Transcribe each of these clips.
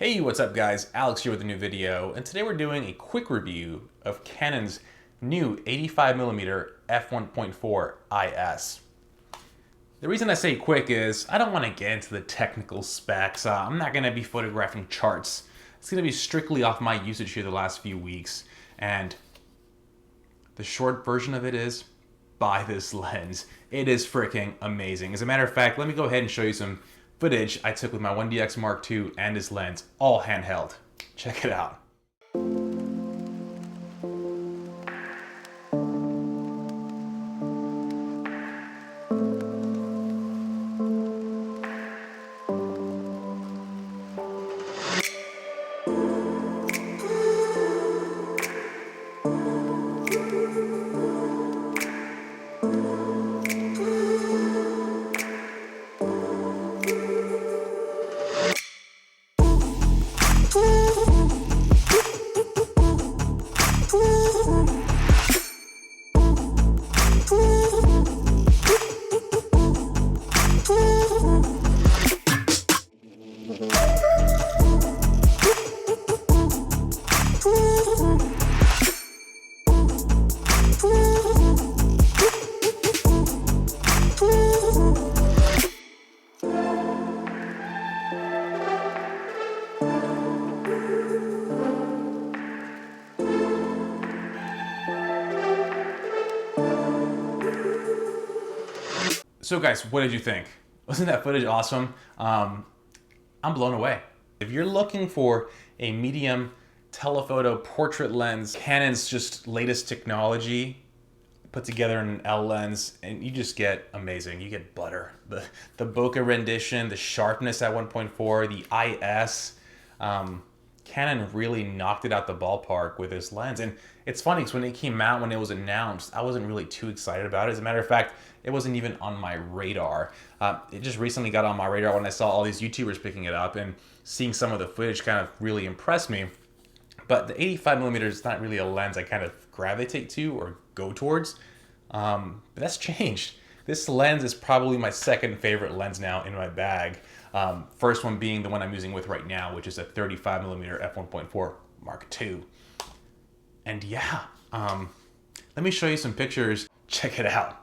Hey, what's up guys? Alex here with a new video, and today we're doing a quick review of Canon's new 85mm f1.4 IS. The reason I say quick is I don't want to get into the technical specs. I'm not going to be photographing charts. It's going to be strictly off my usage here the last few weeks, and the short version of it is buy this lens. It is freaking amazing. As a matter of fact, let me go ahead and show you some footage I took with my 1DX Mark II and this lens, all handheld. Check it out. So guys, what did you think? Wasn't that footage awesome? I'm blown away. If you're looking for a medium telephoto portrait lens, Canon's just latest technology put together in an L lens, and you just get amazing. You get butter. The bokeh rendition, the sharpness at 1.4, the IS. Canon really knocked it out the ballpark with this lens. And it's funny because when it came out, when it was announced, I wasn't really too excited about it. As a matter of fact, it wasn't even on my radar. It just recently got on my radar when I saw all these YouTubers picking it up, and seeing some of the footage kind of really impressed me. But the 85mm is not really a lens I kind of gravitate to or go towards. But that's changed. This lens is probably my second favorite lens now in my bag. First one being the one I'm using with right now, which is a 35mm f1.4 Mark II. And yeah, let me show you some pictures. Check it out.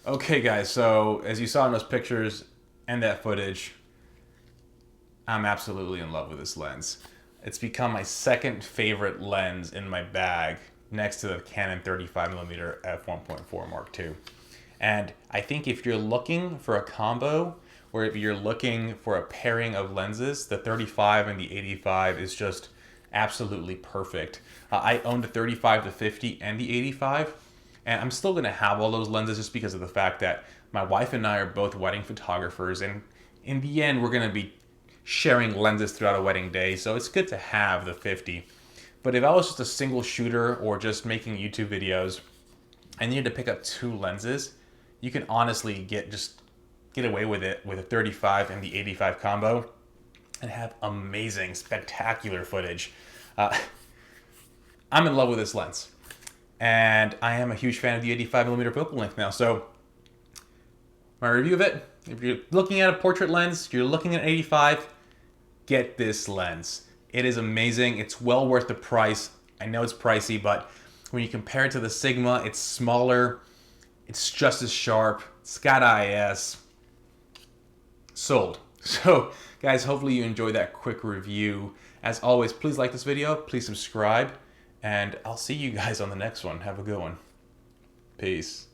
Okay guys, so as you saw in those pictures and that footage, I'm absolutely in love with this lens. It's become my second favorite lens in my bag, next to the Canon 35mm f1.4 Mark II. And I think if you're looking for a combo, or if you're looking for a pairing of lenses, the 35 and the 85 is just absolutely perfect. I owned the 35-50 and the 85. And I'm still gonna have all those lenses just because of the fact that my wife and I are both wedding photographers, and in the end, we're gonna be sharing lenses throughout a wedding day, so it's good to have the 50. But if I was just a single shooter or just making YouTube videos and needed to pick up two lenses, you can honestly get away with it with a 35 and the 85 combo and have amazing, spectacular footage. I'm in love with this lens. And I am a huge fan of the 85mm focal length now. So my review of it, if you're looking at a portrait lens, you're looking at 85, get this lens. It is amazing. It's well worth the price. I know it's pricey, but when you compare it to the Sigma, it's smaller, it's just as sharp, it's got IS. Sold. So guys, hopefully you enjoyed that quick review. As always, please like this video, please subscribe, and I'll see you guys on the next one. Have a good one. Peace.